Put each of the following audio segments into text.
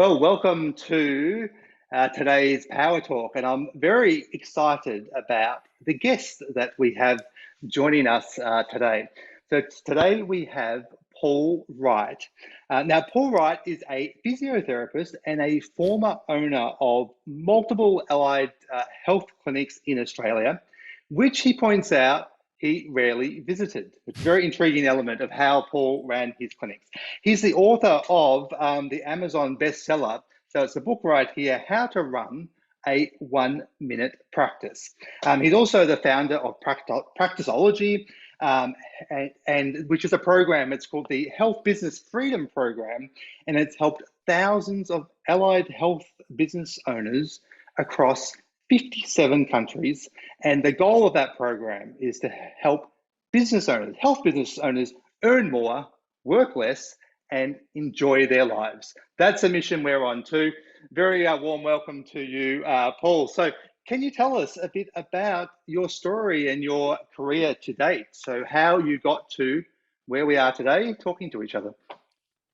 Well, welcome to today's Power Talk, and I'm very excited about the guest that we have joining us today. So today we have Paul Wright. Now, Paul Wright is a physiotherapist and a former owner of multiple allied health clinics in Australia, which he points out he rarely visited. It's a very intriguing element of how Paul ran his clinics. He's the author of the Amazon bestseller. So it's a book right here, How to Run a 1-Minute Practice. He's also the founder of Practiceology, and which is a program. It's called the Health Business Freedom Program, and it's helped thousands of allied health business owners across 57 countries. And the goal of that program is to help business owners, health business owners, earn more, work less, and enjoy their lives. That's a mission we're on too. Very warm welcome to you, Paul. So can you tell us a bit about your story and your career to date? So how you got to where we are today, talking to each other.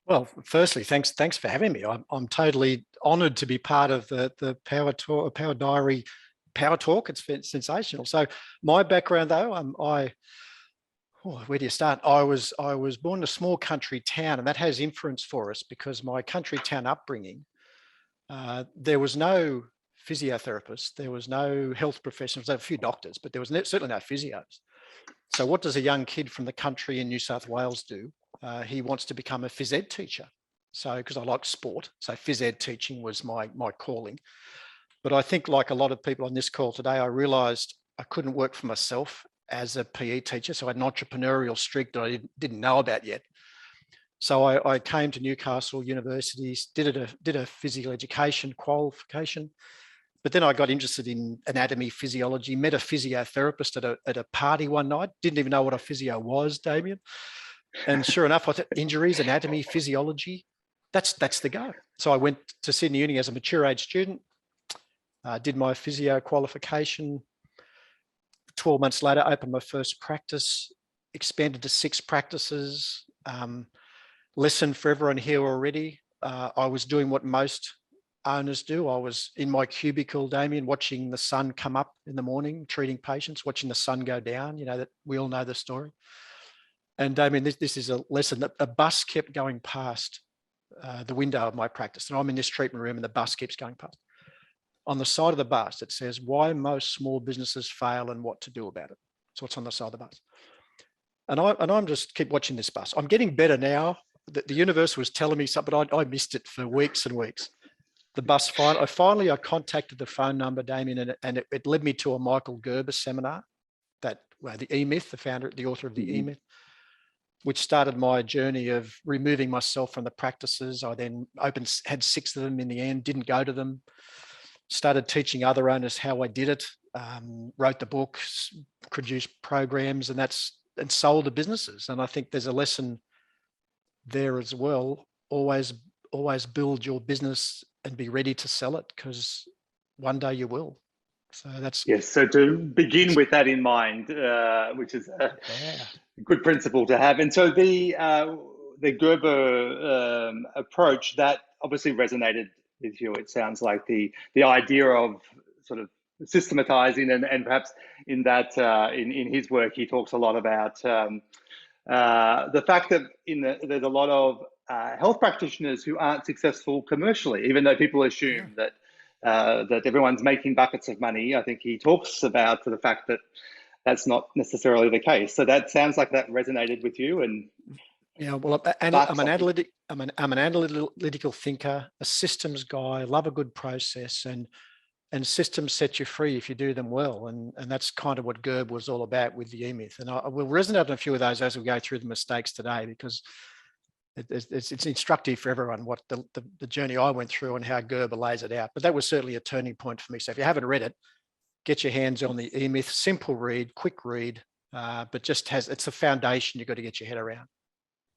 Well, firstly, thanks for having me. I'm totally honoured to be part of the Power Talk, Power Diary, Power Talk. It's sensational. So my background, though, where do you start? I was born in a small country town, and that has influence for us because my country town upbringing, there was no physiotherapist, there was no health professionals, there were a few doctors, but there was certainly no physios. So what does a young kid from the country in New South Wales do? He wants to become a phys ed teacher. So, because I like sport, so phys ed teaching was my calling. But I think, like a lot of people on this call today, I realised I couldn't work for myself as a PE teacher. So I had an entrepreneurial streak that I didn't know about yet. So I came to Newcastle University, did a physical education qualification. But then I got interested in anatomy, physiology, met a physiotherapist at a party one night. Didn't even know what a physio was, Damien. And sure enough, I thought injuries, anatomy, physiology, that's the go. So I went to Sydney Uni as a mature age student, did my physio qualification. 12 months later, opened my first practice, expanded to 6 practices. Lesson for everyone here already. I was doing what most owners do. I was in my cubicle, Damien, watching the sun come up in the morning, treating patients, watching the sun go down. You know, that we all know the story. And Damien, this is a lesson that a bus kept going past the window of my practice. And I'm in this treatment room and the bus keeps going past. On the side of the bus, it says why most small businesses fail and what to do about it. So what's on the side of the bus? And I'm just keep watching this bus. I'm getting better now. The universe was telling me something, but I missed it for weeks and weeks. The bus, finally I contacted the phone number, Damien, and it led me to a Michael Gerber seminar, the E-Myth, the author of the E-Myth, which started my journey of removing myself from the practices. I then had 6 of them in the end, didn't go to them, started teaching other owners how I did it, wrote the books, produced programs, and sold to businesses. And I think there's a lesson there as well. Always build your business and be ready to sell it, because one day you will. So that's yes. So to begin with that in mind, which is a good principle to have. And so the Gerber approach that obviously resonated with you. It sounds like the idea of sort of systematizing and perhaps in that in his work he talks a lot about the fact that there's a lot of health practitioners who aren't successful commercially, even though people assume that everyone's making buckets of money. I think he talks about the fact that that's not necessarily the case. So that sounds like that resonated with you. And yeah, well, I'm an analytical thinker, a systems guy, love a good process, and systems set you free if you do them well. And that's kind of what Gerb was all about with the E-Myth. And I will resonate on a few of those as we go through the mistakes today, because it's instructive for everyone what the journey I went through and how Gerber lays it out. But that was certainly a turning point for me. So if you haven't read it, get your hands on the E-Myth. Simple read, quick read, but it's a foundation you've got to get your head around.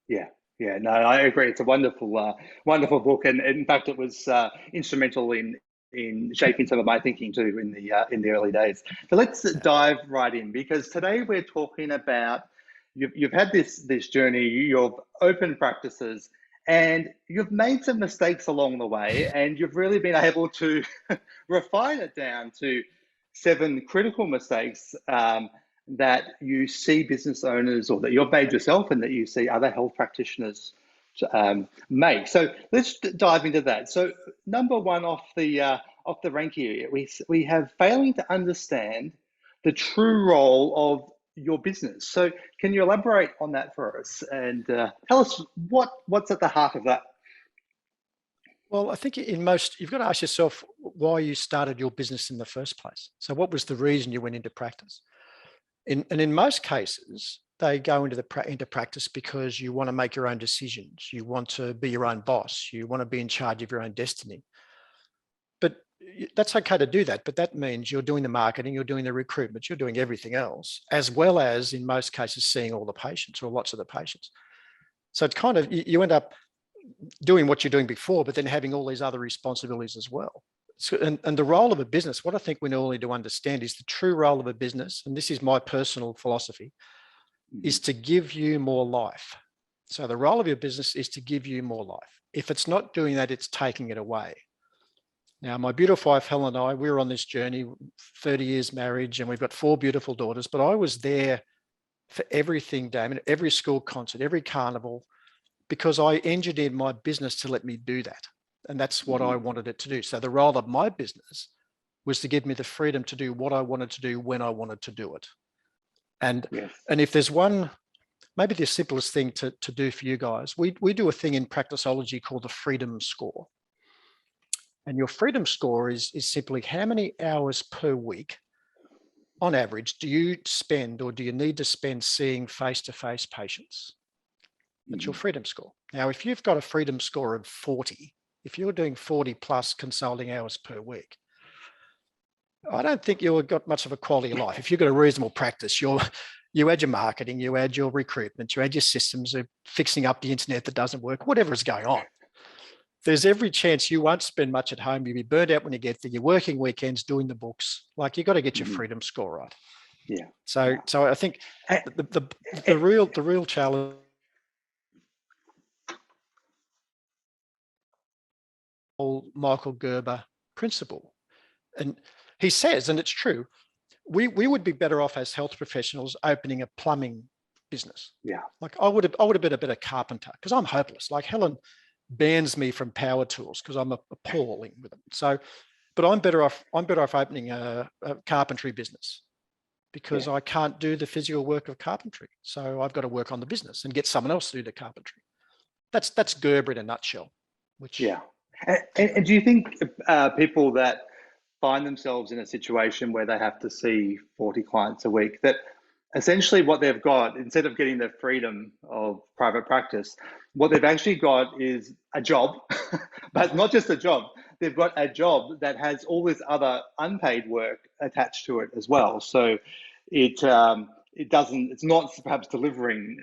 Yeah, no, I agree. It's a wonderful, wonderful book, and in fact, it was instrumental in shaping some of my thinking too in the early days. So let's dive right in, because today we're talking about you've had this journey. You've opened practices, And you've made some mistakes along the way, and you've really been able to refine it down to 7 critical mistakes that you see business owners, or that you've made yourself, and that you see other health practitioners make. So let's dive into that. So number one off the rank here, we have failing to understand the true role of your business. So can you elaborate on that for us, and tell us what's at the heart of that? Well, I think you've got to ask yourself why you started your business in the first place. So what was the reason you went into practice? And in most cases, they go into practice because you want to make your own decisions. You want to be your own boss. You want to be in charge of your own destiny. But that's okay to do that. But that means you're doing the marketing, you're doing the recruitment, you're doing everything else, as well as, in most cases, seeing all the patients or lots of the patients. So it's kind of, you end up doing what you're doing before, but then having all these other responsibilities as well. So, and the role of a business, what I think we all need to understand is the true role of a business, and this is my personal philosophy, is to give you more life. So the role of your business is to give you more life. If it's not doing that, it's taking it away. Now, my beautiful wife, Helen, and I, we were on this journey, 30 years marriage, and we've got 4 beautiful daughters, but I was there for everything, Damon, every school concert, every carnival, because I engineered my business to let me do that. And that's what I wanted it to do. So the role of my business was to give me the freedom to do what I wanted to do when I wanted to do it. And, Yes. and if there's one, maybe the simplest thing to do for you guys, we do a thing in practiceology called the freedom score. And your freedom score is simply how many hours per week, on average, do you spend or do you need to spend seeing face-to-face patients? That's your freedom score. Now, if you've got a freedom score of 40, if you're doing 40 plus consulting hours per week, I don't think you've got much of a quality of life. If you've got a reasonable practice, you add your marketing, you add your recruitment, you add your systems of fixing up the internet that doesn't work, whatever is going on. There's every chance you won't spend much at home. You'll be burnt out when you get there. You're working weekends, doing the books. Like, you've got to get your freedom score right. Yeah. So I think the real challenge, Michael Gerber principle. And he says, and it's true, we would be better off as health professionals opening a plumbing business. Yeah. Like, I would have been a better carpenter because I'm hopeless. Like, Helen bans me from power tools because I'm appalling with them. So, but I'm better off opening a carpentry business because I can't do the physical work of carpentry. So I've got to work on the business and get someone else to do the carpentry. That's Gerber in a nutshell. And do you think people that find themselves in a situation where they have to see 40 clients a week, that essentially what they've got, instead of getting the freedom of private practice, what they've actually got is a job, but not just a job. They've got a job that has all this other unpaid work attached to it as well. So it's not perhaps delivering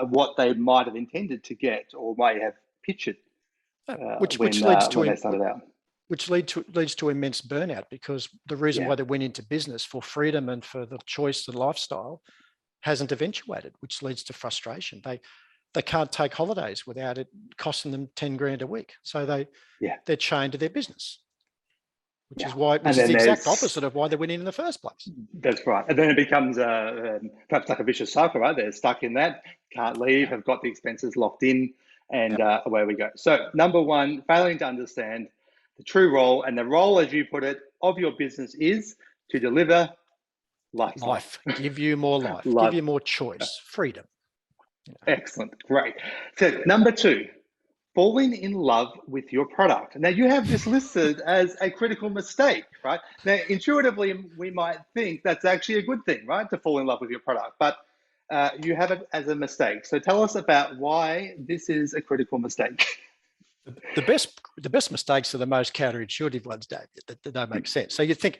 what they might have intended to get or might have pictured which when they started out. Which leads to immense burnout, because the reason why they went into business for freedom and for the choice of lifestyle hasn't eventuated, which leads to frustration. They can't take holidays without it costing them 10 grand a week. So they're chained to their business, which is the exact opposite of why they went in the first place. That's right. And then it becomes perhaps like a vicious cycle, right? They're stuck in that, can't leave, have got the expenses locked in, and away we go. So number one, failing to understand the true role, and the role, as you put it, of your business is to deliver life. Give you more life. Give you more choice, freedom. Excellent. Great. So number two, falling in love with your product. Now, you have this listed as a critical mistake, right? Now, intuitively, we might think that's actually a good thing, right? To fall in love with your product, but you have it as a mistake. So tell us about why this is a critical mistake. The best mistakes are the most counterintuitive ones, Dave, that don't make sense. So you think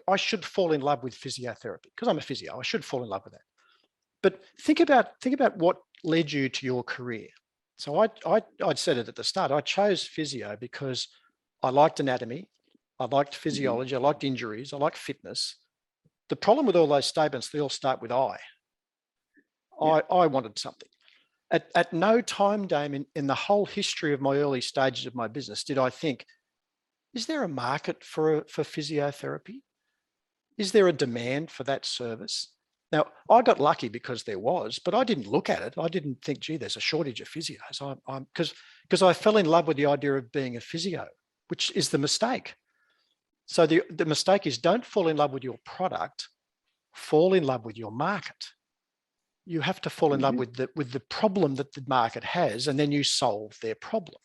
I should fall in love with physiotherapy because I'm a physio. I should fall in love with that. But think about what led you to your career. So I'd said it at the start. I chose physio because I liked anatomy, I liked physiology, I liked injuries, I liked fitness. The problem with all those statements, they all start with I. I wanted something. At no time, Damien, in the whole history of my early stages of my business, did I think, is there a market for physiotherapy? Is there a demand for that service? Now, I got lucky because there was, but I didn't look at it. I didn't think, gee, there's a shortage of physios. Because I fell in love with the idea of being a physio, which is the mistake. So the mistake is, don't fall in love with your product, fall in love with your market. You have to fall in love with the problem that the market has, and then you solve their problem.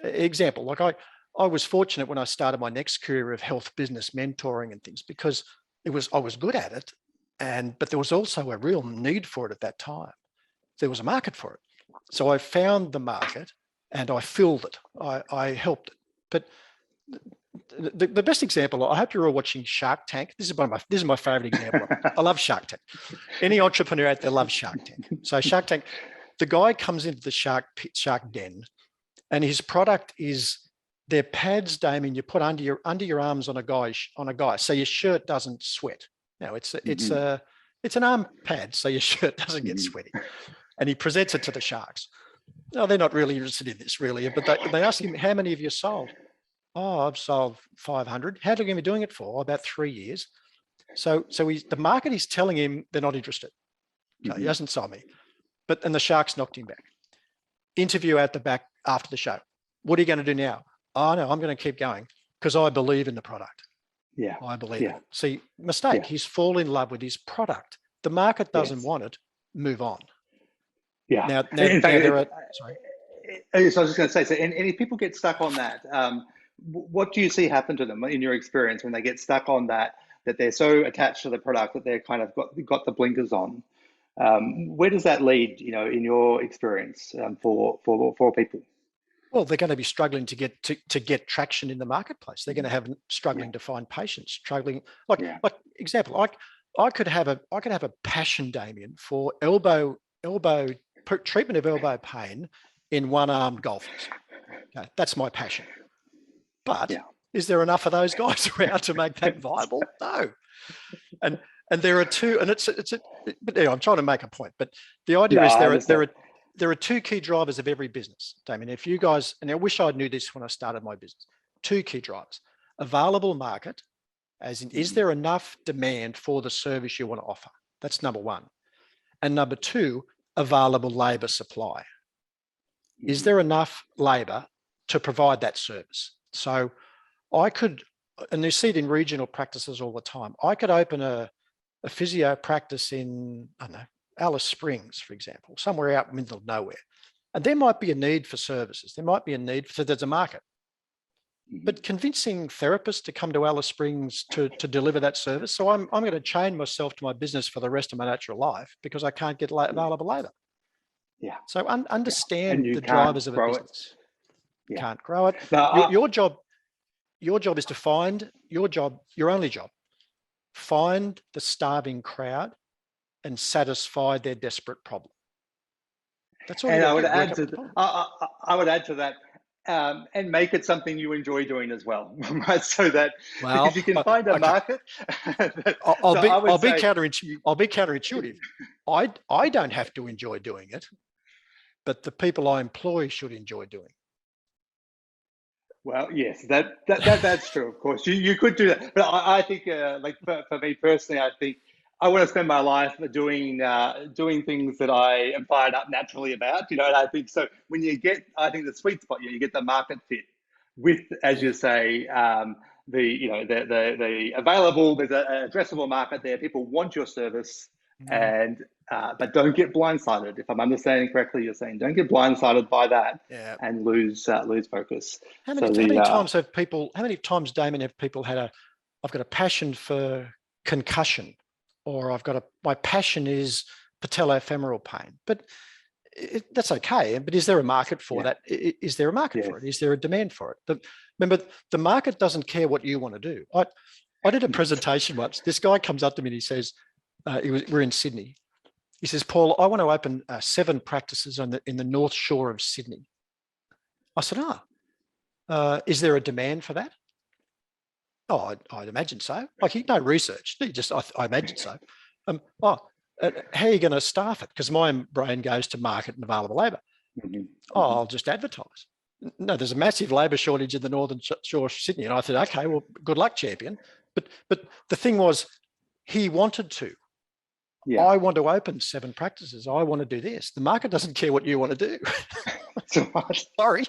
Example, like I was fortunate when I started my next career of health business mentoring and things, because I was good at it, but there was also a real need for it at that time. There was a market for it. So I found the market and I filled it. I helped it. But the best example, I hope you're all watching Shark Tank. This is my favorite example. I love Shark Tank. Any entrepreneur out there loves Shark Tank. So Shark Tank, the guy comes into the shark den, and his product is, they're pads, Damien, you put under your arms on a guy, so your shirt doesn't sweat. Now it's an arm pad, so your shirt doesn't get sweaty. And he presents it to the sharks. No, they're not really interested in this, really, but they ask him, how many have you sold? Oh, I've sold 500. How long have you been doing it for? Oh, about 3 years. So the market is telling him they're not interested. Okay, he hasn't sold me. And the sharks knocked him back. Interview out the back after the show. What are you going to do now? Oh, no, I'm going to keep going because I believe in the product. Yeah. I believe it. See, mistake. He's fallen in love with his product. The market doesn't want it. Move on. Yeah. Now In fact, there are, sorry. So I was just going to say, so, and if people get stuck on that, what do you see happen to them in your experience when they get stuck on that they're so attached to the product that they're kind of got the blinkers on? Where does that lead, in your experience, for people? Well, they're going to be struggling to get traction in the marketplace. They're going to have struggling to find patients, struggling. Like example, I could have a passion, Damien, for elbow treatment of elbow pain in one-armed golfers. Okay, that's my passion. But is there enough of those guys around to make that viable? No. And there are two, and but I'm trying to make a point. But the idea is there are two key drivers of every business, Damien. If you guys, and I wish I knew this when I started my business, two key drivers: available market, as in, is there enough demand for the service you want to offer? That's number one. And number two, available labor supply. Is there enough labor to provide that service? So I could, and you see it in regional practices all the time, I could open a physio practice in, I don't know, Alice Springs, for example, somewhere out in the middle of nowhere. And there might be a need for services. There might be a need, so there's a market. But convincing therapists to come to Alice Springs to deliver that service, so I'm going to chain myself to my business for the rest of my natural life because I can't get available labor. Yeah. So understand the drivers of a business. You can't grow it. Now, your job is to find your only job, find the starving crowd and satisfy their desperate problem. That's all. And I would add to that, and make it something you enjoy doing as well, right? So that because you can find a market. I'll be counterintuitive. I don't have to enjoy doing it, but the people I employ should enjoy doing it. Well, yes, that's true. Of course, you could do that, but I think, like for me personally, I think I want to spend my life doing things that I am fired up naturally about. And I think so. When you get, I think the sweet spot, you get the market fit with, as you say, the available. There's an addressable market there. People want your service, and but don't get blindsided. If I'm understanding correctly, you're saying don't get blindsided by that and lose focus. How many times, Damien, have people had I've got a passion for concussion, or my passion is patellofemoral pain, but that's okay. But is there a market for that? Is there a market for it? Is there a demand for it? Remember, the market doesn't care what you want to do. I did a presentation once. This guy comes up to me and he says, we're in Sydney. He says, Paul, I want to open 7 practices in the North Shore of Sydney. I said, is there a demand for that? Oh, I'd imagine so. Like, no research. I imagine so. How are you going to staff it? Because my brain goes to market and available labour. Mhm. Oh, I'll just advertise. No, there's a massive labour shortage in the northern shore of Sydney. And I said, okay, well, good luck, champion. But the thing was, he wanted to. Yeah. I want to open 7 practices. I want to do this. The market doesn't care what you want to do. Sorry.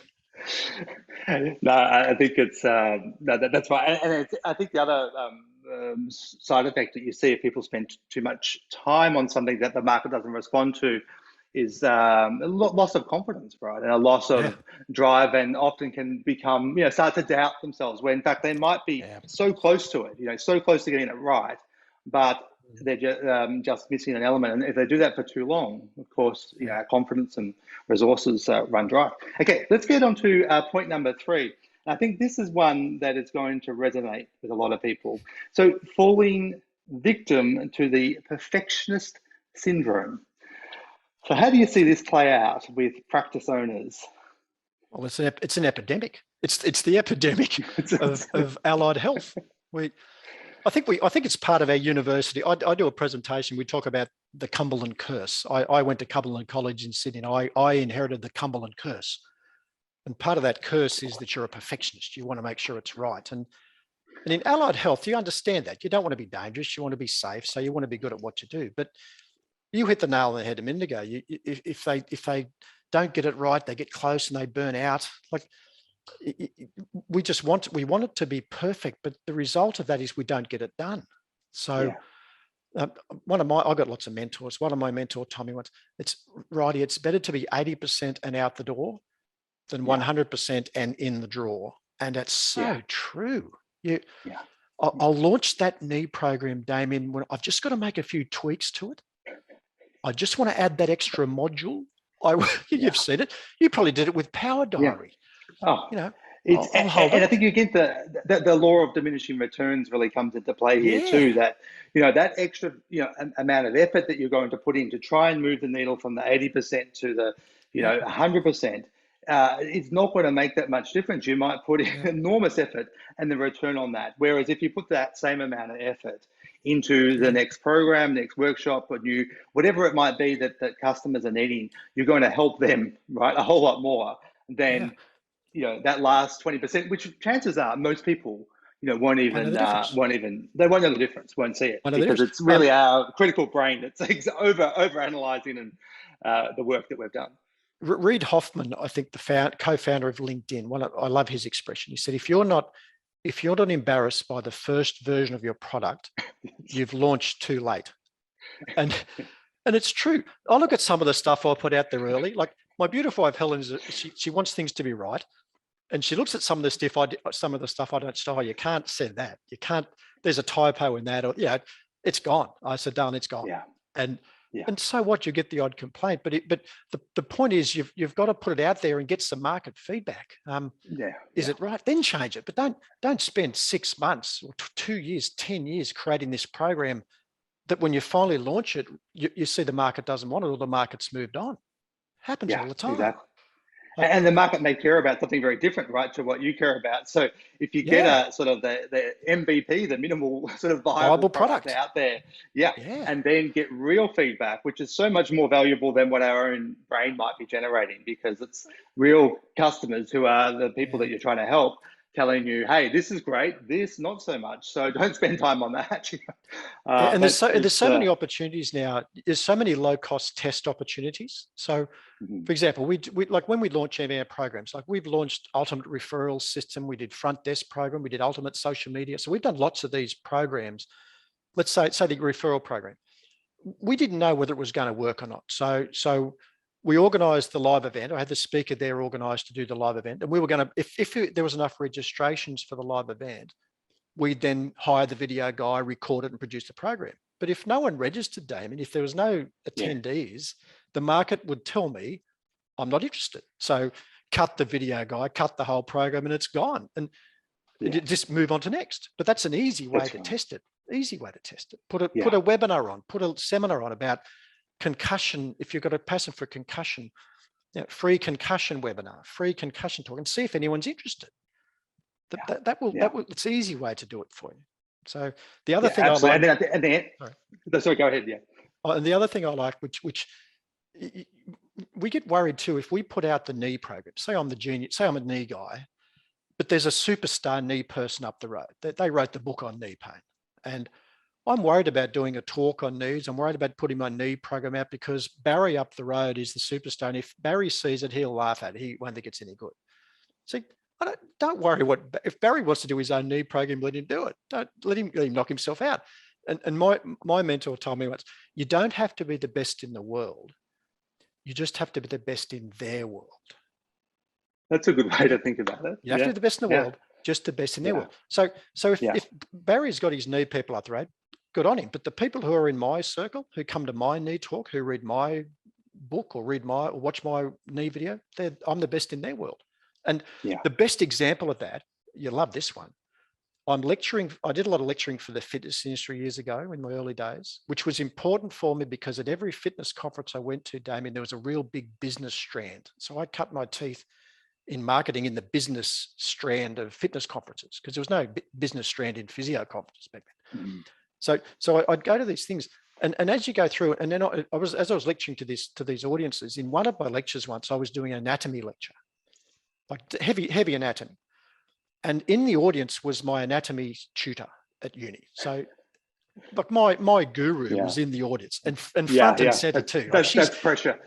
No, I think it's no, that's right, and I think the other side effect that you see if people spend too much time on something that the market doesn't respond to is a loss of confidence, right, and a loss Yeah. of drive, and often can become, start to doubt themselves, when in fact they might be Yeah. so close to it, so close to getting it right, but they're just missing an element. And if they do that for too long, of course, our confidence and resources run dry. Okay, let's get on to point number 3. I think this is one that is going to resonate with a lot of people. So, falling victim to the perfectionist syndrome. So, how do you see this play out with practice owners? Well, it's an epidemic. It's the epidemic of allied health. I think it's part of our university. I do a presentation. We talk about the Cumberland curse. I went to Cumberland College in Sydney, and I inherited the Cumberland curse. And part of that curse is that you're a perfectionist. You want to make sure it's right. And in allied health, you understand that. You don't want to be dangerous. You want to be safe. So you want to be good at what you do. But you hit the nail on the head a minute ago. If they don't get it right, they get close and they burn out. Like, we want it to be perfect, but the result of that is we don't get it done. So I've got lots of mentors. One of my mentor told me once, it's better to be 80% and out the door than 100% and in the drawer. And that's so true. I'll launch that knee program, Damien, when I've just got to make a few tweaks to it. I just want to add that extra module. You've seen it. You probably did it with Power Diary. Oh, and I think you get the law of diminishing returns really comes into play here too. That that extra amount of effort that you're going to put in to try and move the needle from the 80% to the 100%. It's not going to make that much difference. You might put in enormous effort and the return on that. Whereas if you put that same amount of effort into the next program, next workshop, or whatever it might be that customers are needing, you're going to help them, right, a whole lot more than that last 20%, which chances are most people they won't know the difference, won't see it, because it's really our critical brain that's over analyzing and the work that we've done. Reid Hoffman, I think the co-founder of LinkedIn, I love his expression. He said, if you're not embarrassed by the first version of your product, you've launched too late. And it's true. I look at some of the stuff I put out there early. Like, my beautiful wife Helen, she wants things to be right, and she looks at some of the stuff I don't say, oh, you can't send that. You can't. There's a typo in that, or it's gone. I said, darn, it's gone. And so what? You get the odd complaint, but the point is you've got to put it out there and get some market feedback. Is it right? Then change it. But don't spend 6 months or 2 years, 10 years creating this program that when you finally launch it, you see the market doesn't want it, or the market's moved on. Happens all the time. Exactly. And the market may care about something very different, right, to what you care about. So if you get a sort of the MVP, the minimal sort of viable product out there, and then get real feedback, which is so much more valuable than what our own brain might be generating, because it's real customers who are the people that you're trying to help, telling you, hey, this is great, this not so much, so don't spend time on that. And there's so many opportunities now. There's so many low-cost test opportunities. So, for example, we like when we launch our programs, like we've launched Ultimate Referral System, we did Front Desk Program, we did Ultimate Social Media. So we've done lots of these programs. Let's say the referral program. We didn't know whether it was going to work or not. So we organised the live event. I had the speaker there organised to do the live event, and we were going to, if there was enough registrations for the live event, we'd then hire the video guy, record it, and produce the program. But if no one registered, Damien, if there was no attendees, the market would tell me, I'm not interested. So cut the video guy, cut the whole program, and it's gone. And just move on to next. But that's an easy way to test it. Easy way to test it. Put a webinar on, put a seminar on about concussion. If you've got a passion for concussion, free concussion webinar, free concussion talk, and see if anyone's interested. That will it's an easy way to do it for you. So the other thing absolutely. Sorry, go ahead. And the other thing I like, which we get worried too, if we put out the knee program, say I'm a knee guy, but there's a superstar knee person up the road. They wrote the book on knee pain. And I'm worried about doing a talk on knees. I'm worried about putting my knee program out because Barry up the road is the superstar. And if Barry sees it, he'll laugh at it. He won't think it's any good. See, don't worry if Barry wants to do his own knee program, let him do it. Don't let him knock himself out. And my mentor told me once, you don't have to be the best in the world. You just have to be the best in their world. That's a good way to think about it. You have to be the best in the world, just the best in their world. So if Barry's got his knee people up the road, good on him. But the people who are in my circle, who come to my knee talk, who read my book or watch my knee video, I'm the best in their world. And the best example of that, you love this one. I'm lecturing. I did a lot of lecturing for the fitness industry years ago in my early days, which was important for me because at every fitness conference I went to, Damien, there was a real big business strand. So I cut my teeth in marketing in the business strand of fitness conferences because there was no business strand in physio conferences back then. Mm. So I'd go to these things, and as you go through, and then as I was lecturing to these audiences, in one of my lectures once, I was doing an anatomy lecture, like heavy anatomy. And in the audience was my anatomy tutor at uni. So like my guru was in the audience and front and center too. Like that's pressure.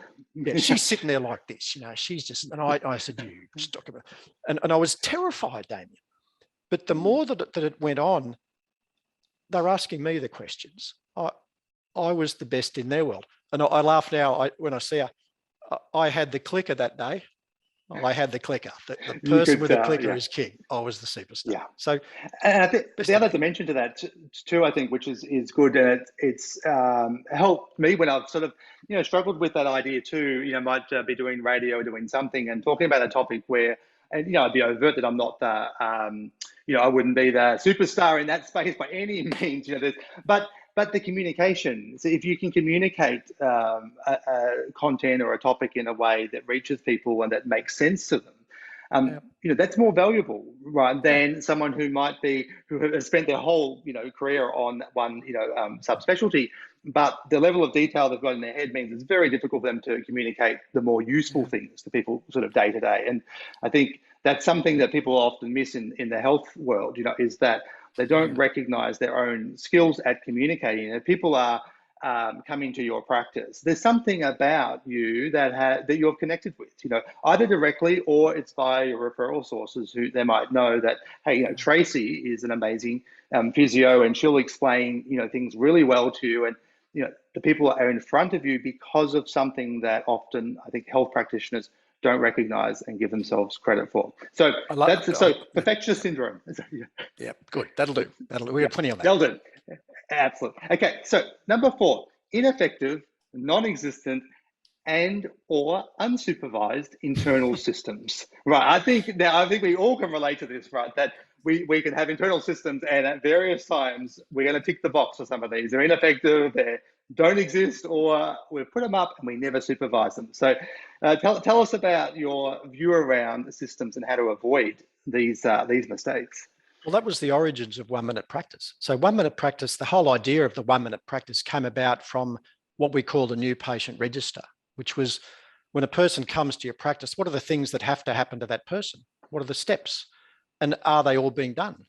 She's sitting there like this, she's just, and I said, you just talk about, and I was terrified, Damien. But the more that it went on, they're asking me the questions. I was the best in their world. And I laugh now when I see her. I had the clicker that day. I had the clicker. The person with the clicker is king. I was the superstar. Yeah. So, and I think the other dimension to that too, I think, which is good, and it's helped me when I've sort of struggled with that idea too. Might be doing radio or doing something and talking about a topic where, and I'd be overt that I'm not the I wouldn't be the superstar in that space by any means. But the communication. So if you can communicate a content or a topic in a way that reaches people and that makes sense to them, that's more valuable, right, than someone who has spent their whole career on one subspecialty, but the level of detail they've got in their head means it's very difficult for them to communicate the more useful things to people sort of day to day. And I think that's something that people often miss in the health world, is that they don't recognize their own skills at communicating. And people are coming to your practice, there's something about you that you're connected with, either directly or it's via your referral sources who they might know that, hey, Tracy is an amazing physio and she'll explain, things really well to you. And, the people are in front of you because of something that often I think health practitioners don't recognize and give themselves credit for. So perfectionist syndrome. Yeah, good. That'll do. We have plenty on that. That'll do. Absolutely. Okay, so number 4, ineffective, non-existent, and or unsupervised internal systems. Right. I think we all can relate to this, right? That we can have internal systems, and at various times we're going to tick the box for some of these. They're ineffective, they don't exist, or we put them up and we never supervise them. So tell us about your view around systems and how to avoid these mistakes. Well, that was the origins of 1 minute practice. So 1 minute practice, the whole idea of the 1 minute practice came about from what we call the new patient register, which was when a person comes to your practice, what are the things that have to happen to that person? What are the steps? And are they all being done?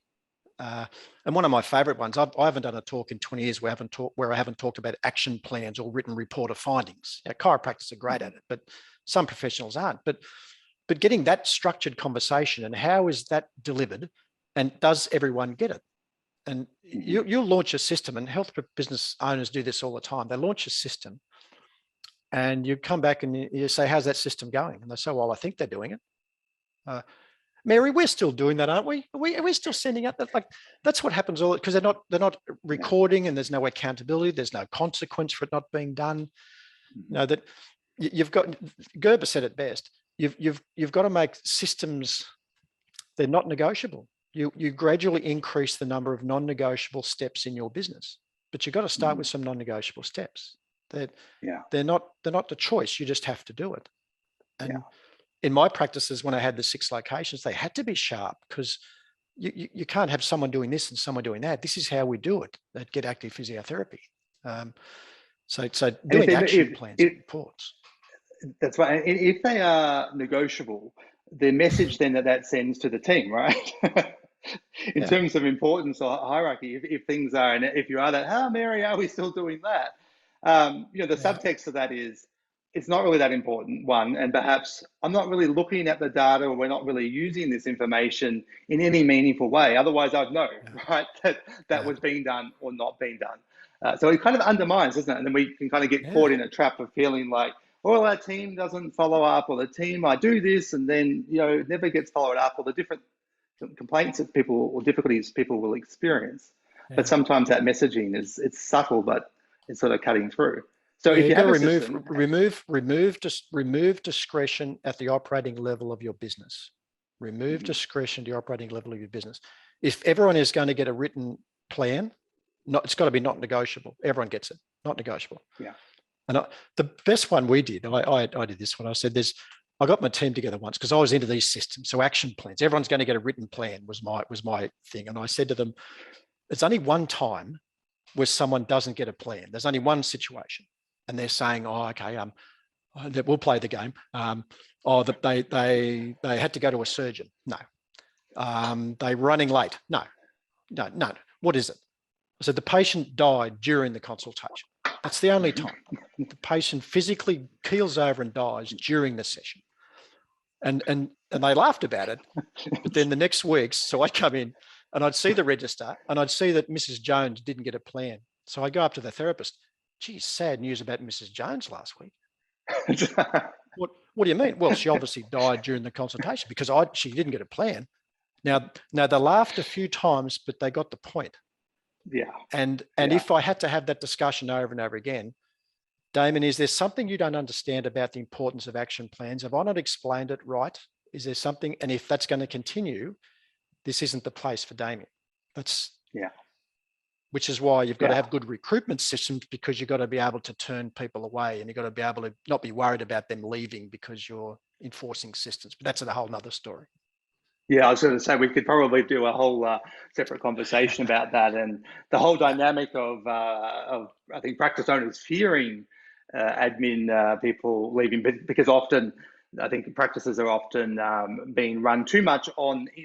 And one of my favorite ones, I haven't done a talk in 20 years where I haven't talked about action plans or written report of findings. Chiropractors are great at it, but some professionals aren't. But getting that structured conversation and how is that delivered? And does everyone get it? And you'll launch a system, and health business owners do this all the time. They launch a system and you come back and you say, how's that system going? And they say, well, I think they're doing it. Mary, we're still doing that, aren't we? Are we still sending out that? Like, that's what happens all because they're not recording, and there's no accountability. There's no consequence for it not being done. That you've got, Gerber said it best. You've got to make systems, they're not negotiable. You gradually increase the number of non-negotiable steps in your business, but you've got to start with some non-negotiable steps. They're not the choice. You just have to do it. And in my practices, when I had the 6 locations, they had to be sharp because you can't have someone doing this and someone doing that. This is how we do it at Get Active Physiotherapy. So And doing action plans and reports. that's right. And if they are negotiable, the message then that sends to the team, right? In Yeah. terms of importance or hierarchy, if things are, and if you are that, how, Mary, are we still doing that? The Yeah. subtext of that is, it's not really that important, one, and perhaps I'm not really looking at the data, or we're not really using this information in any meaningful way. Otherwise, I'd know, Yeah. right, that Yeah. was being done or not being done. So it kind of undermines, doesn't it? And then we can kind of get Yeah. caught in a trap of feeling like, well, our team doesn't follow up, or the team might do this and then it never gets followed up, or the different complaints that people or difficulties people will experience. But Yeah. sometimes that messaging it's subtle, but it's sort of cutting through. So Yeah, if you've you got have to a system, remove discretion at the operating level of your business. Remove discretion at the operating level of your business. If everyone is going to get a written plan, it's got to be not negotiable. Everyone gets it, not negotiable. yeah, And the best one we did, I did this one. I said, I got my team together once because I was into these systems. So action plans, everyone's going to get a written plan was my thing. And I said to them, it's only one time where someone doesn't get a plan. There's only one situation. And they're saying, oh, okay, we'll play the game. They had to go to a surgeon. No. They're running late. No. What is it? I said, the patient died during the consultation. That's the only time. The patient physically keels over and dies during the session. And they laughed about it. But then the next week, so I'd come in and I'd see the register and I'd see that Mrs. Jones didn't get a plan. So I go up to the therapist. Geez, sad news about Mrs. Jones last week. What do you mean? Well, she obviously died during the consultation because she didn't get a plan. Now they laughed a few times, but they got the point. yeah, And yeah. if I had to have that discussion over and over again, Damon, is there something you don't understand about the importance of action plans? Have I not explained it right? Is there something? And if that's going to continue, this isn't the place for Damien. Which is why you've got to have good recruitment systems, because you've got to be able to turn people away and you've got to be able to not be worried about them leaving because you're enforcing systems. But that's a whole nother story. Yeah, I was going to say we could probably do a whole separate conversation about that, and the whole dynamic of I think practice owners fearing admin people leaving, because often I think practices are often being run too much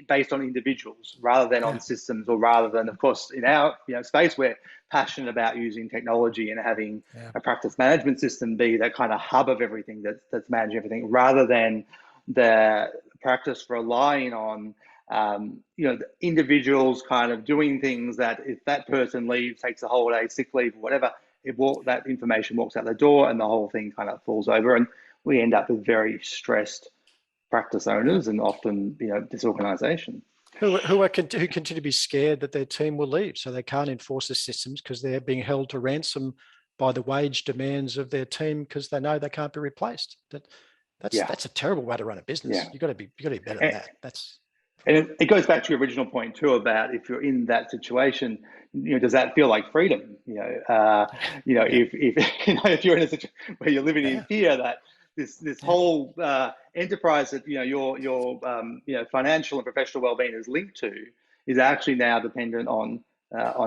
based on individuals rather than on Yeah. systems, or rather than, of course, in our space, we're passionate about using technology and having a practice management system be that kind of hub of everything that's managing everything, rather than the practice relying on the individuals kind of doing things that if that person leaves, takes a holiday, sick leave, or whatever, that information walks out the door and the whole thing kind of falls over, and we end up with very stressed practice owners and often disorganization. Who continue to be scared that their team will leave, so they can't enforce the systems because they're being held to ransom by the wage demands of their team because they know they can't be replaced. That's a terrible way to run a business. Yeah. You've got to be better than that. And it goes back to your original point too about if you're in that situation, does that feel like freedom? If you're in a situation where you're living in fear that this whole enterprise that your financial and professional well-being is linked to is actually now dependent on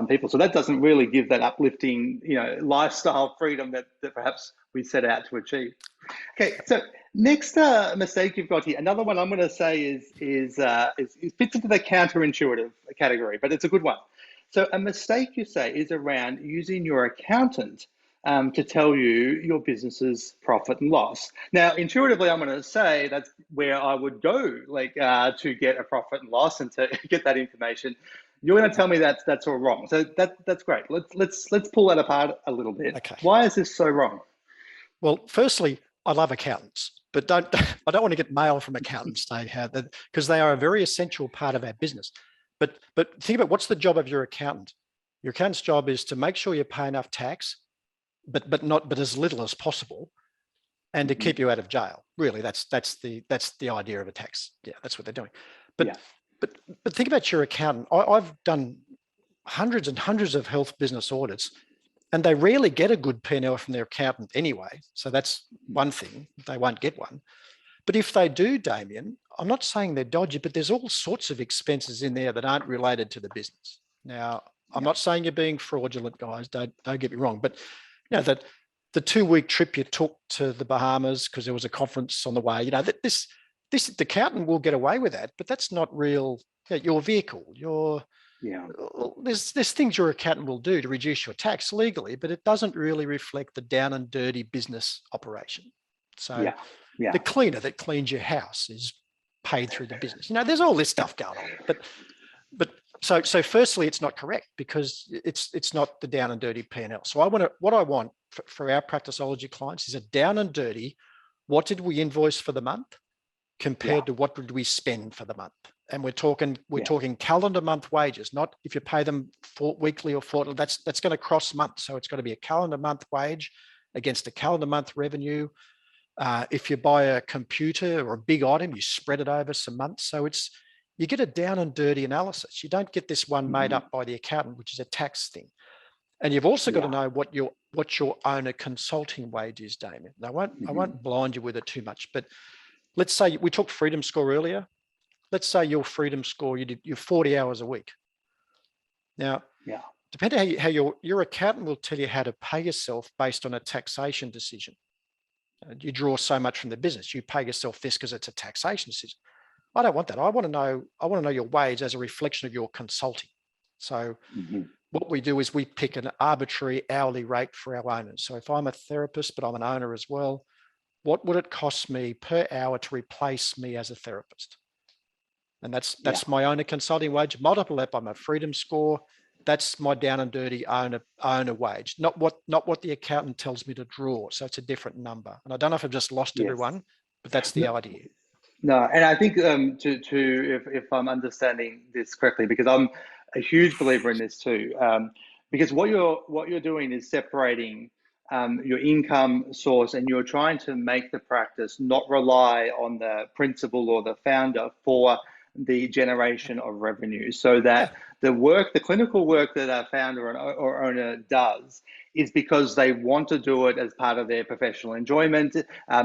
people. So that doesn't really give that uplifting lifestyle freedom that perhaps we set out to achieve. Okay, so next mistake you've got here, another one I'm going to say is fits into the counterintuitive category, but it's a good one. So a mistake you say is around using your accountant to tell you your business's profit and loss. Now, intuitively, I'm going to say that's where I would go, to get a profit and loss and to get that information. You're going to tell me that's all wrong. So that's great. Let's pull that apart a little bit. Okay. Why is this so wrong? Well, firstly, I love accountants, but I don't want to get mail from accountants because they are a very essential part of our business. But think about what's the job of your accountant. Your accountant's job is to make sure you pay enough tax, but as little as possible, and to keep you out of jail. Really, that's the idea of a tax. Yeah, that's what they're doing. But think about your accountant. I've done hundreds and hundreds of health business audits, and they rarely get a good P&L from their accountant anyway. So that's one thing. They won't get one. But if they do, Damien, I'm not saying they're dodgy, but there's all sorts of expenses in there that aren't related to the business. Now, I'm not saying you're being fraudulent, guys. Don't get me wrong. But that the 2-week trip you took to the Bahamas because there was a conference on the way, this the accountant will get away with that, but that's not real. Your vehicle, there's things your accountant will do to reduce your tax legally, but it doesn't really reflect the down and dirty business operation. So the cleaner that cleans your house is paid through the business. There's all this stuff going on, but so firstly, it's not correct because it's not the down and dirty P&L. So what I want for our practiceology clients is a down and dirty. What did we invoice for the month compared to what did we spend for the month? And we're talking calendar month wages, not if you pay them weekly or fortnightly. That's going to cross months. So it's got to be a calendar month wage against a calendar month revenue. If you buy a computer or a big item, you spread it over some months. So you get a down and dirty analysis. You don't get this one made up by the accountant, which is a tax thing. And you've also got to know what your owner consulting wage is, Damien. I won't blind you with it too much, but let's say we talked freedom score earlier. Let's say your freedom score, you're 40 hours a week. Now, depending how your accountant will tell you how to pay yourself based on a taxation decision. You draw so much from the business. You pay yourself this because it's a taxation decision. I don't want that. I want to know your wage as a reflection of your consulting. So what we do is we pick an arbitrary hourly rate for our owners. So if I'm a therapist, but I'm an owner as well, what would it cost me per hour to replace me as a therapist? And that's my owner consulting wage. Multiple that by my freedom score. That's my down and dirty owner wage, not what the accountant tells me to draw. So it's a different number. And I don't know if I've just lost everyone, but that's the idea. No, and I think if I'm understanding this correctly, because I'm a huge believer in this too, because what you're doing is separating your income source, and you're trying to make the practice not rely on the principal or the founder for the generation of revenue, so that the clinical work that a founder or owner does is because they want to do it as part of their professional enjoyment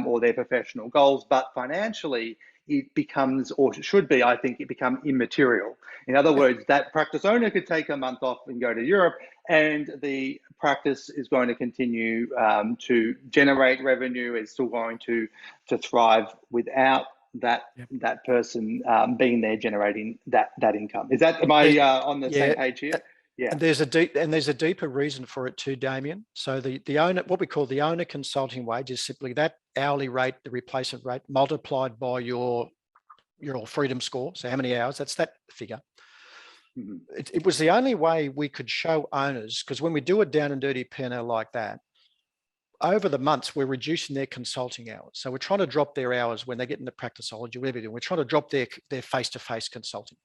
or their professional goals, but financially it becomes, or should be, I think, it become immaterial. In other words, that practice owner could take a month off and go to Europe, and the practice is going to continue to generate revenue. It's still going to thrive without that person being there generating that income. Am I on the same page here? Yeah. And there's a deeper reason for it too, Damien. So the owner, what we call the owner consulting wage, is simply that hourly rate, the replacement rate, multiplied by your freedom score. So how many hours? That's that figure. It was the only way we could show owners, because when we do a down and dirty P&L like that, over the months, we're reducing their consulting hours. So we're trying to drop their hours when they get into practiceology, whatever they're doing. We're trying to drop their face-to-face consulting.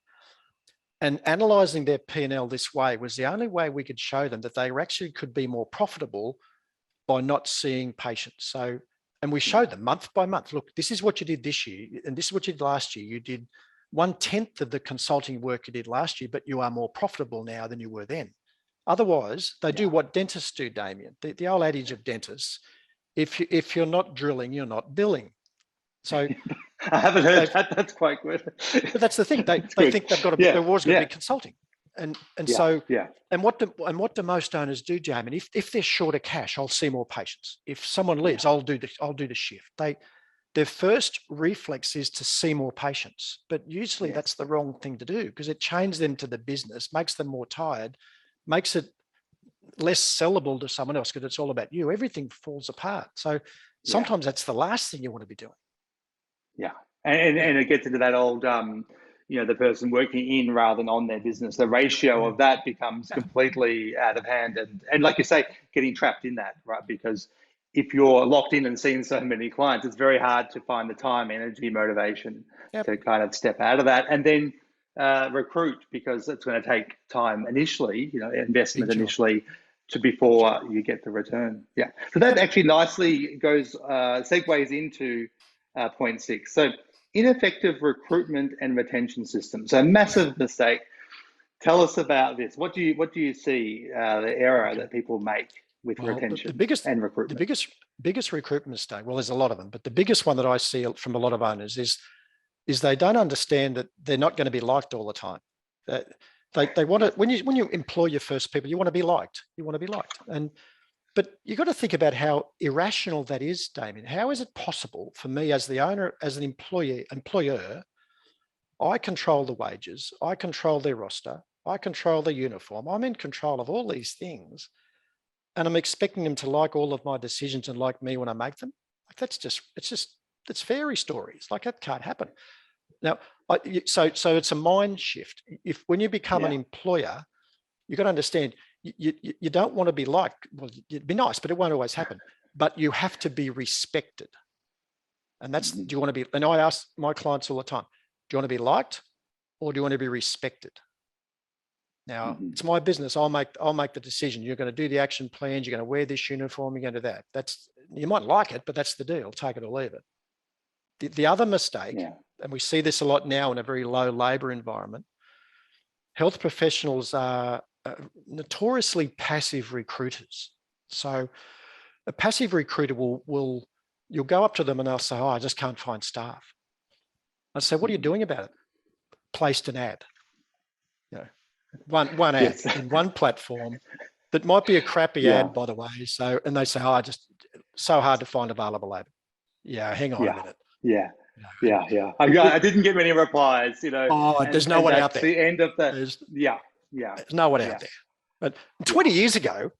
And analysing their P&L this way was the only way we could show them that they actually could be more profitable by not seeing patients. So, and we showed them month by month, look, this is what you did this year, and this is what you did last year. You did 1/10 of the consulting work you did last year, but you are more profitable now than you were then. Otherwise, they do what dentists do, Damien. The old adage of dentists, if you're not drilling, you're not billing. So I haven't heard that. That's quite good. But that's the thing. They think they've got to. They're always going to be consulting, and what do most owners do, Damien? If they're short of cash, I'll see more patients. If someone leaves, I'll do the shift. Their first reflex is to see more patients, but usually that's the wrong thing to do, because it chains them to the business, makes them more tired, makes it less sellable to someone else because it's all about you. Everything falls apart. So sometimes that's the last thing you want to be doing. Yeah. And it gets into that old, the person working in rather than on their business. The ratio of that becomes completely out of hand. And like you say, getting trapped in that, right? Because if you're locked in and seeing so many clients, it's very hard to find the time, energy, motivation to kind of step out of that and then recruit, because it's going to take time initially, investment initially before you get the return. Yeah. So that actually nicely segues into point 6. So ineffective recruitment and retention systems. So massive mistake. Tell us about this. What do you see the error that people make with retention and recruitment? The biggest recruitment mistake, well, there's a lot of them, but the biggest one that I see from a lot of owners is they don't understand that they're not going to be liked all the time. They want to, when you employ your first people, you want to be liked. You want to be liked. And But you've got to think about how irrational that is, Damien. How is it possible for me as the owner, as an employer, I control the wages, I control their roster, I control the uniform, I'm in control of all these things, and I'm expecting them to like all of my decisions and like me when I make them? Like it's fairy stories. Like that can't happen. Now, so it's a mind shift. If when you become an employer, you've got to understand you don't want to be liked. Well, it'd be nice, but it won't always happen. But you have to be respected. And that's, do you want to be, and I ask my clients all the time, do you want to be liked or do you want to be respected? Now, it's my business. I'll make the decision. You're going to do the action plans. You're going to wear this uniform. You're going to do that. That's, you might like it, but that's the deal. Take it or leave it. The other mistake, and we see this a lot now in a very low labor environment, health professionals are notoriously passive recruiters. So a passive recruiter you'll go up to them and they'll say, oh, I just can't find staff. I say, what are you doing about it? Placed an ad. You know, one ad in one platform that might be a crappy ad, by the way. So, and they say, oh, just so hard to find available labor. Yeah, hang on a minute. I didn't get many replies, you know. Oh, there's no one out there. The end of the, there's no one out there. But 20 years ago,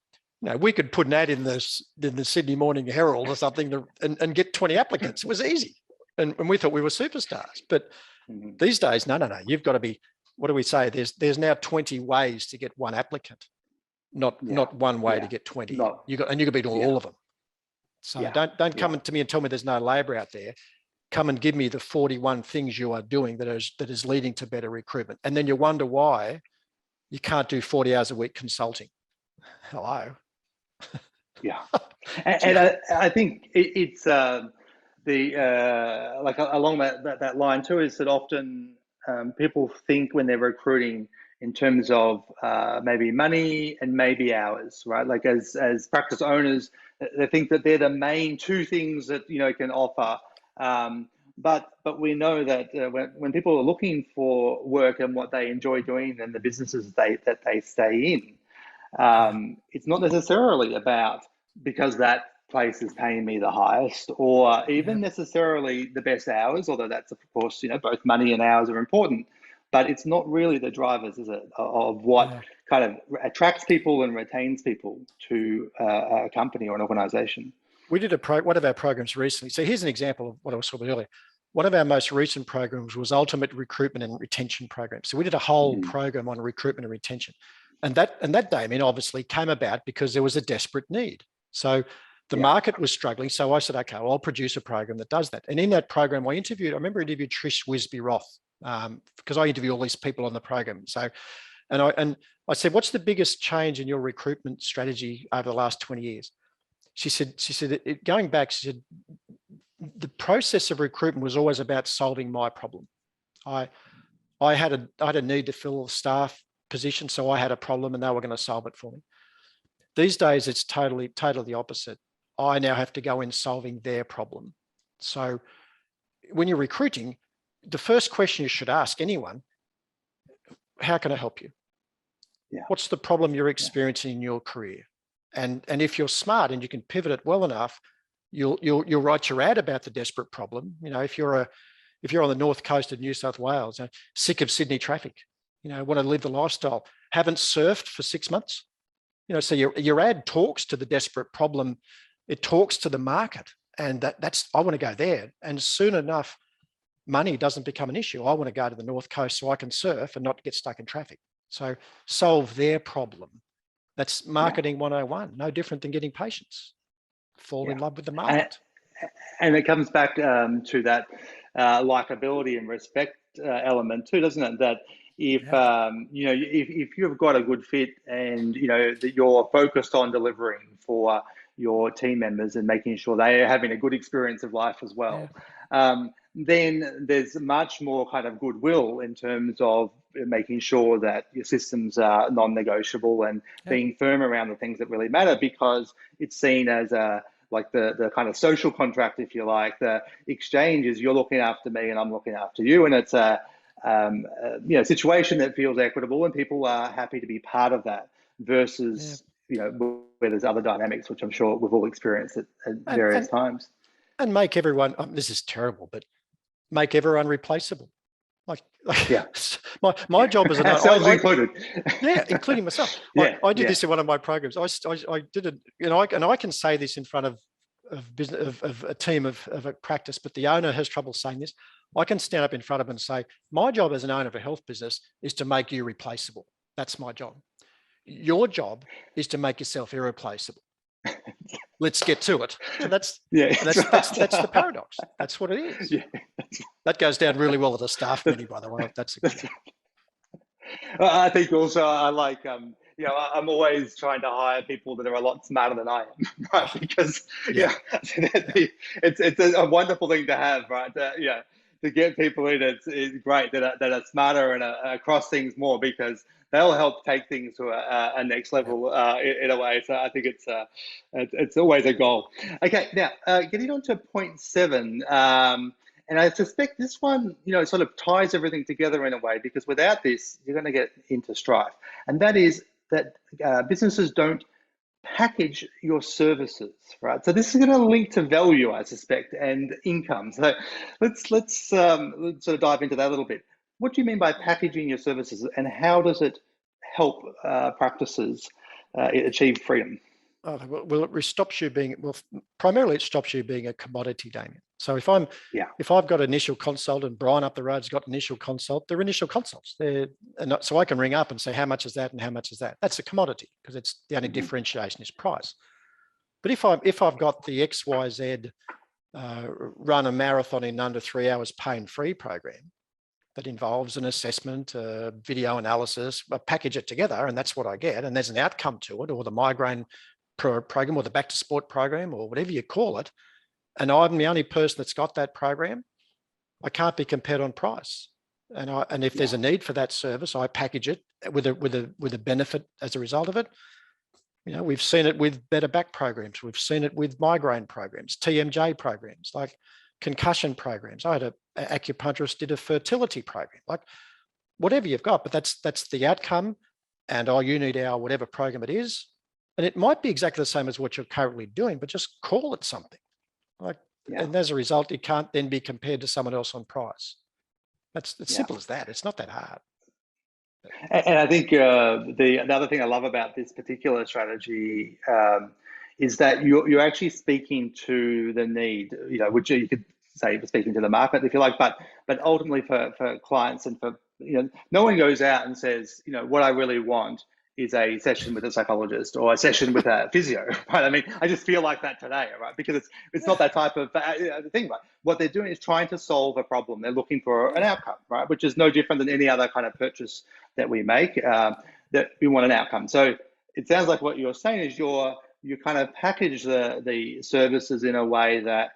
you know, we could put an ad in the Sydney Morning Herald or something and get 20 applicants. It was easy. And we thought we were superstars. But these days, no. You've got to be, what do we say? There's now 20 ways to get one applicant, not one way to get 20. You could be doing all of them. So don't come to me and tell me there's no labor out there. Come and give me the 41 things you are doing that is leading to better recruitment. And then you wonder why you can't do 40 hours a week consulting. Hello. And I think it's like along that line too, is that often people think when they're recruiting in terms of maybe money and maybe hours, right? Like as practice owners, they think that they're the main two things that, you know, can offer. But we know that when people are looking for work and what they enjoy doing and the businesses that they stay in, it's not necessarily about because that place is paying me the highest or even necessarily the best hours, although that's of course, you know, both money and hours are important, but it's not really the drivers, is it, of what kind of attracts people and retains people to a company or an organization. We did one of our programs recently. So here's an example of what I was talking about earlier. One of our most recent programs was Ultimate Recruitment and Retention Program. So we did a whole program on recruitment and retention. And that, Damien, obviously came about because there was a desperate need. So the market was struggling. So I said, okay, well, I'll produce a program that does that. And in that program, I remember interviewed Trish Wisby-Roth because I interview all these people on the program. So, and I said, what's the biggest change in your recruitment strategy over the last 20 years? She said, going back, she said, the process of recruitment was always about solving my problem. I had a need to fill a staff position, so I had a problem and they were going to solve it for me. These days, it's totally the opposite. I now have to go in solving their problem. So when you're recruiting, the first question you should ask anyone, how can I help you? What's the problem you're experiencing in your career? And if you're smart and you can pivot it well enough, you'll write your ad about the desperate problem. You know, if you're on the north coast of New South Wales, sick of Sydney traffic, you know, want to live the lifestyle, haven't surfed for 6 months, you know, so your ad talks to the desperate problem, it talks to the market, and that's I want to go there. And soon enough, money doesn't become an issue. I want to go to the north coast so I can surf and not get stuck in traffic. So solve their problem. That's marketing 101, no different than getting patients. Fall in love with the market. And it comes back to that likability and respect element too, doesn't it? That if you know, if you've got a good fit and you know that you're focused on delivering for your team members and making sure they are having a good experience of life as well, then there's much more kind of goodwill in terms of making sure that your systems are non-negotiable and being firm around the things that really matter, because it's seen as like the kind of social contract, if you like. The exchange is you're looking after me and I'm looking after you, and it's a you know, situation that feels equitable and people are happy to be part of that, versus where there's other dynamics, which I'm sure we've all experienced at various times. And make everyone, this is terrible, but make everyone replaceable. Yeah. my job as an ourselves included. Yeah, including myself. Yeah, I did this in one of my programs. I did it, and I can say this in front of business of a team of a practice, but the owner has trouble saying this. I can stand up in front of them and say, my job as an owner of a health business is to make you replaceable. That's my job. Your job is to make yourself irreplaceable. Let's get to it. Yeah, that's the paradox. That's what it is. Yeah. That goes down really well at a staff meeting, by the way. That's a good job. I think also I like, I'm always trying to hire people that are a lot smarter than I am, right? Because it's a wonderful thing to have, right? To get people in, it's great that are smarter and across things more, because they'll help take things to a next level in a way. So I think it's always a goal. Okay, now getting on to point 7. And I suspect this one, sort of ties everything together in a way, because without this, you're going to get into strife. And that is that businesses don't package your services, right? So this is going to link to value, I suspect, and income. So let's sort of dive into that a little bit. What do you mean by packaging your services, and how does it help practices achieve freedom? Well, it stops you being, primarily it stops you being a commodity, Damien. So if I've got initial consult and Brian up the road's got initial consult, they're initial consults. So I can ring up and say, how much is that and how much is that? That's a commodity, because it's the only differentiation is price. But if I've got the XYZ run a marathon in under 3 hours pain-free program that involves an assessment, video analysis, package it together, and that's what I get, and there's an outcome to it, or the migraine program, or the back to sport program, or whatever you call it, and I'm the only person that's got that program, I can't be compared on price. And if there's a need for that service, I package it with a benefit as a result of it. We've seen it with better back programs. We've seen it with migraine programs, TMJ programs, like concussion programs. I had an acupuncturist did a fertility program, like whatever you've got, but that's the outcome, and you need our whatever program it is. And it might be exactly the same as what you're currently doing, but just call it something. And as a result, it can't then be compared to someone else on price. That's as simple as that. It's not that hard. And I think the other thing I love about this particular strategy is that you're actually speaking to the need, which you could say speaking to the market, if you like, but ultimately for clients and for, no one goes out and says, what I really want is a session with a psychologist or a session with a physio, right? I mean, I just feel like that today, right? Because it's not that type of thing, right? What they're doing is trying to solve a problem. They're looking for an outcome, right? Which is no different than any other kind of purchase that we make, that we want an outcome. So it sounds like what you're saying is you kind of package the services in a way that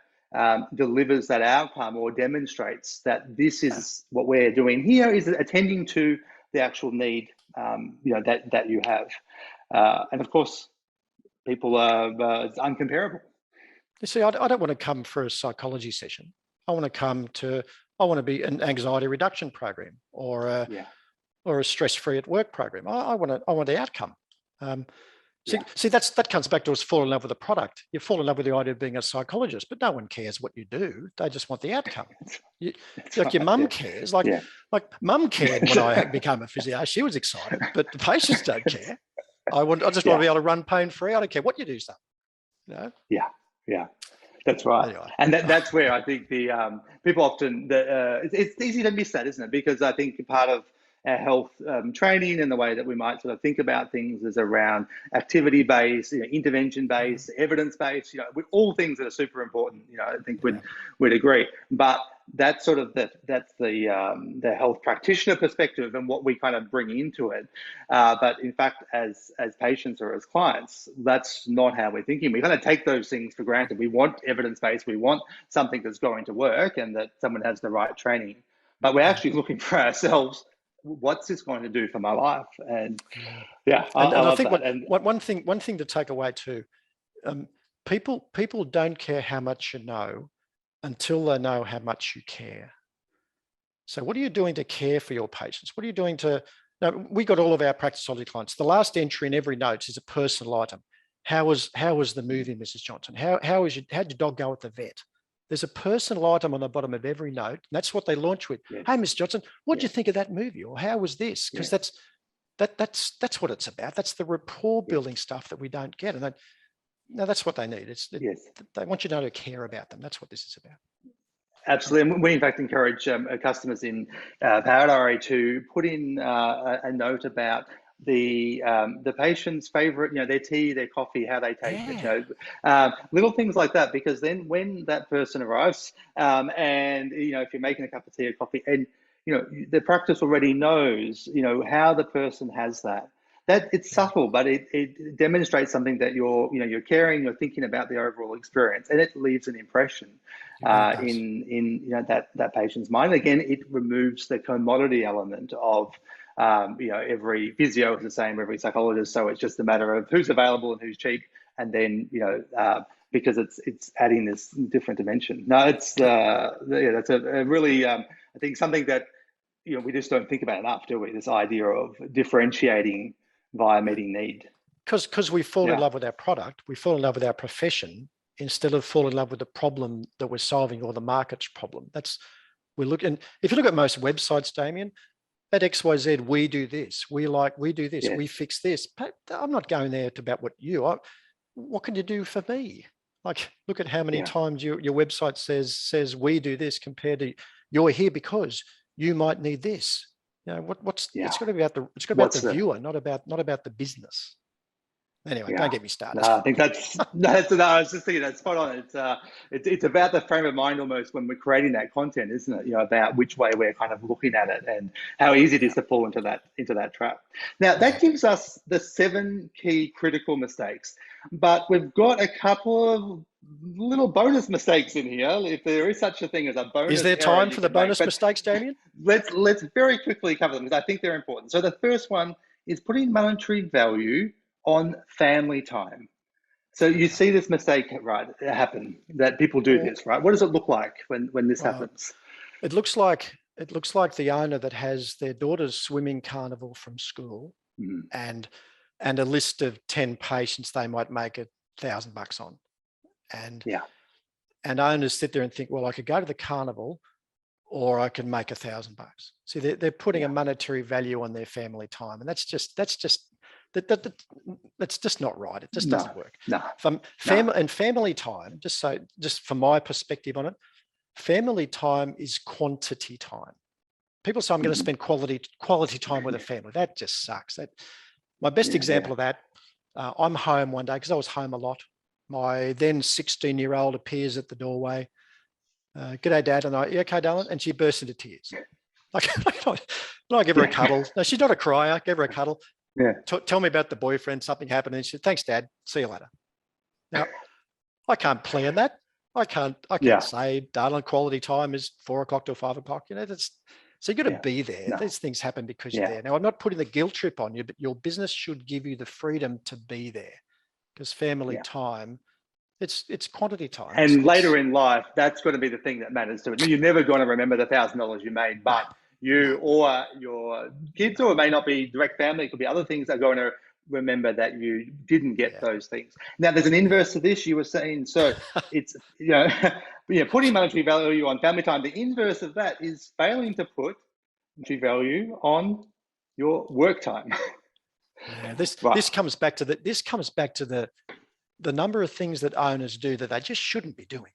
delivers that outcome, or demonstrates that this is what we're doing here is attending to the actual need that you have, and of course, people are it's uncomparable. You see, I don't want to come for a psychology session. I want to be an anxiety reduction program, or a stress-free at work program. I want the outcome. See, that comes back to us falling in love with the product. You fall in love with the idea of being a psychologist, but no one cares what you do. They just want the outcome. Your mum cares. Like mum cared when I became a physio. She was excited, but the patients don't care. I just want to be able to run pain-free. I don't care what you do, stuff. Yeah. That's right. Anyway. And that's where I think the people often, it's easy to miss that, isn't it? Because I think part of our health training and the way that we might sort of think about things is around activity-based, intervention-based, evidence-based, all things that are super important. I think we'd agree. But that's sort of that's the health practitioner perspective and what we kind of bring into it. But in fact, as patients or as clients, that's not how we're thinking. We kind of take those things for granted. We want evidence-based. We want something that's going to work and that someone has the right training. But we're actually looking for ourselves. What's this going to do for my life? And I think one thing to take away too, people don't care how much you know until they know how much you care. So what are you doing to care for your patients? What are you doing to Now, we got all of our practiceology clients. The last entry in every note is a personal item. How was the movie, Mrs. Johnson? How'd your dog go at the vet? There's a personal item on the bottom of every note. And that's what they launch with. Yes. Hey, Miss Johnson, what did you think of that movie? Or how was this? Because that's what it's about. That's the rapport building stuff that we don't get. And that's what they need. They want you to know to care about them. That's what this is about. Absolutely. And we, in fact, encourage customers in Power Diary to put in a note about the patient's favorite, their tea, their coffee, how they take it, little things like that, because then when that person arrives, and if you're making a cup of tea or coffee, and the practice already knows how the person has that it's subtle, but it demonstrates something that you're caring, you're thinking about the overall experience, and it leaves an impression in that patient's mind. Again, it removes the commodity element of every physio is the same, every psychologist. So it's just a matter of who's available and who's cheap, and then because it's adding this different dimension. No, it's that's a really I think something that we just don't think about enough, do we? This idea of differentiating via meeting need. Because we fall in love with our product, we fall in love with our profession instead of fall in love with the problem that we're solving or the market's problem. And if you look at most websites, Damien, at XYZ, we do this, we do this, we fix this. But I'm not going there to about what what can you do for me? Like, look at how many times your website says we do this compared to you're here because you might need this. It's got to be about the viewer, not about the business. Anyway, don't get me started. No, I think that's I was just thinking that's spot on. It's about the frame of mind almost when we're creating that content, isn't it? About which way we're kind of looking at it and how easy it is to fall into that trap. Now that gives us the 7 key critical mistakes, but we've got a couple of little bonus mistakes in here, if there is such a thing as a bonus. Is there time for the bonus mistakes, Damien? Let's very quickly cover them because I think they're important. So the first one is putting monetary value on family time. So you see this mistake, right, happen, that people do this, right? What does it look like when this happens? It looks like the owner that has their daughter's swimming carnival from school and a list of 10 patients they might make $1,000 on. And owners sit there and think, well, I could go to the carnival or I can make $1,000. See, they're putting a monetary value on their family time. And that's just not right. It just doesn't work. Family time, just from my perspective on it, family time is quantity time. People say I'm going to spend quality time with a family. That just sucks. My best example of that, I'm home one day because I was home a lot. My then 16-year-old appears at the doorway. G'day, Dad. And you okay, darling? And she bursts into tears. I give her a cuddle. No, she's not a crier. Give her a cuddle. Tell me about the boyfriend. Something happened. And she said, thanks, Dad. See you later. Now, I can't plan that. I can't say, darling, quality time is 4 o'clock to 5 o'clock. So you've got to be there. These things happen because you're there. Now, I'm not putting the guilt trip on you, but your business should give you the freedom to be there because family time, it's quantity time. And later in life, that's going to be the thing that matters to it. You're never going to remember the $1,000 you made, but you or your kids, or it may not be direct family, it could be other things that are going to remember that you didn't get those things. Now, there's an inverse to this you were saying. So it's, putting monetary value on family time. The inverse of that is failing to put monetary value on your work time. This comes back to the number of things that owners do that they just shouldn't be doing.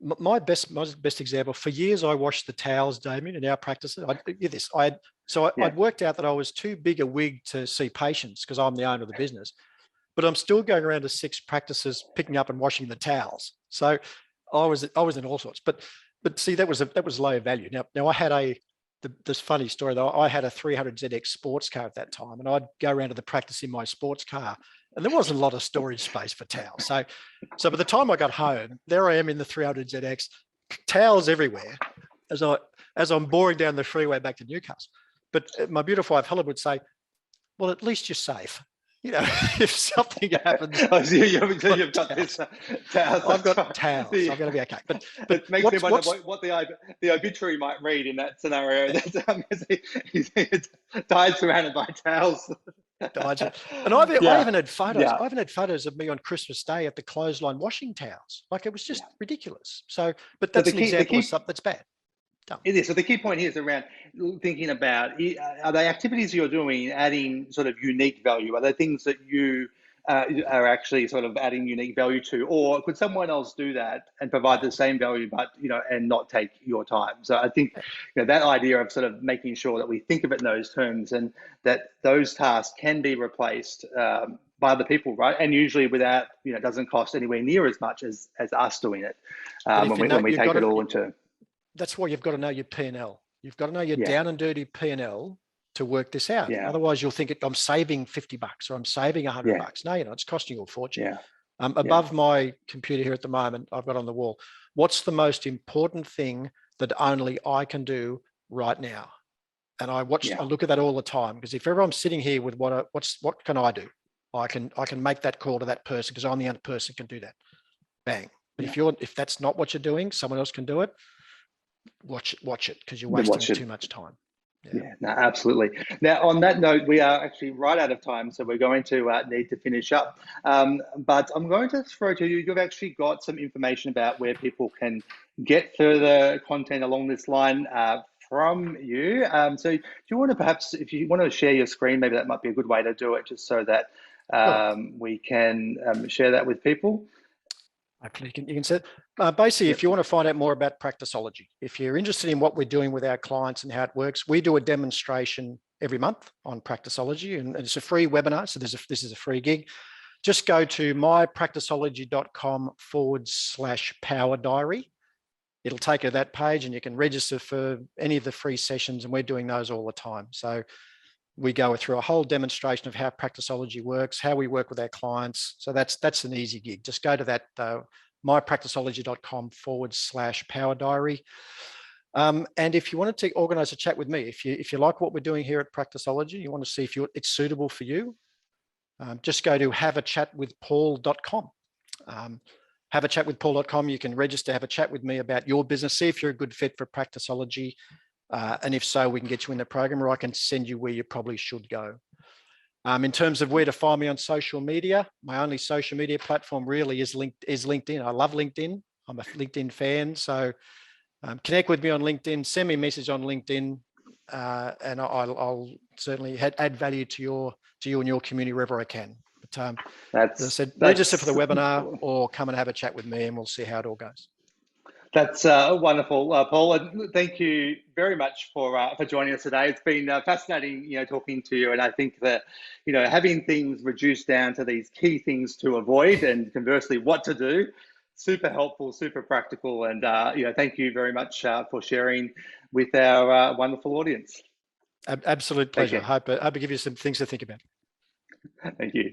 My best example, for years I washed the towels, Damien, in our practices. I'd worked out that I was too big a wig to see patients because I'm the owner of the business, but I'm still going around to 6 practices picking up and washing the towels. So I was in all sorts. But see, that was low value. Now I had this funny story though. I had a 300ZX sports car at that time, and I'd go around to the practice in my sports car. And there wasn't a lot of storage space for towels. So by the time I got home, there I am in the 300ZX, towels everywhere as I'm boring down the freeway back to Newcastle. But my beautiful wife, Helen, would say, well, at least you're safe. if something happens, Oh, so you've got this towels. I've That's got right. towels. I'm going to be okay. But It makes me what's wonder what's what the obituary might read in that scenario. He's died surrounded by towels. and I Yeah, even had photos. yeah, I even had photos of me on Christmas Day at the clothesline washing towels. Like it was just yeah. ridiculous. So, but So that's an the example of key something that's bad. Done. it is. So the key point here is around thinking about, are they activities you're doing adding sort of unique value? Are they things that you are actually sort of adding unique value to, or could someone else do that and provide Yeah. the same value, but and not take your time? So I think Yeah. that idea of sort of making sure that we think of it in those terms, and that those tasks can be replaced by other people, right? And usually without it doesn't cost anywhere near as much as us doing it But if when you know, we you've got take it to. all into. That's why you've got to know your P&L. You've got to know your Yeah, down and dirty P&L to work this out. yeah, Otherwise, you'll think I'm saving $50 or I'm saving yeah, $100. No, it's costing you a fortune. yeah. Yeah, Above my computer here at the moment, I've got on the wall, what's the most important thing that only I can do right now? And I yeah, look at that all the time, because if ever I'm sitting here with what can I do? I can make that call to that person because I'm the only person who can do that. Bang. But yeah. if that's not what you're doing, someone else can do it. Watch it because you're Then what wasting should? too much time. Yeah. Yeah, no, absolutely. Now, on that note, we are actually right out of time, so we're going to need to finish up. But I'm going to throw to you. You've actually got some information about where people can get further content along this line from you. So, do you want to perhaps, if you want to share your screen, maybe that might be a good way to do it, just so that Sure. we can share that with people. Hopefully you can say, basically, Yep. if you want to find out more about Practiceology, if you're interested in what we're doing with our clients and how it works, we do a demonstration every month on Practiceology, and it's a free webinar. So this is a free gig. Just go to mypracticeology.com/power diary. It'll take you to that page and you can register for any of the free sessions, and we're doing those all the time. So we go through a whole demonstration of how Practiceology works, how we work with our clients. So that's an easy gig. Just go to that mypracticeology.com/power diary. And if you wanted to organize a chat with me, if you like what we're doing here at Practiceology, you want to see if it's suitable for you, just go to haveachatwithpaul.com. Haveachatwithpaul.com. You can register, have a chat with me about your business, see if you're a good fit for Practiceology. And if so, we can get you in the program, or I can send you where you probably should go. In terms of where to find me on social media, my only social media platform really is LinkedIn. I love LinkedIn. I'm a LinkedIn fan. So connect with me on LinkedIn, send me a message on LinkedIn, and I'll certainly add value to you and your community wherever I can. But as I said, register for the webinar or come and have a chat with me, and we'll see how it all goes. That's wonderful, Paul. And thank you very much for joining us today. It's been fascinating, talking to you. And I think that, having things reduced down to these key things to avoid, and conversely, what to do, super helpful, super practical. And thank you very much for sharing with our wonderful audience. Absolute Take pleasure. care. I hope I give you some things to think about. Thank you.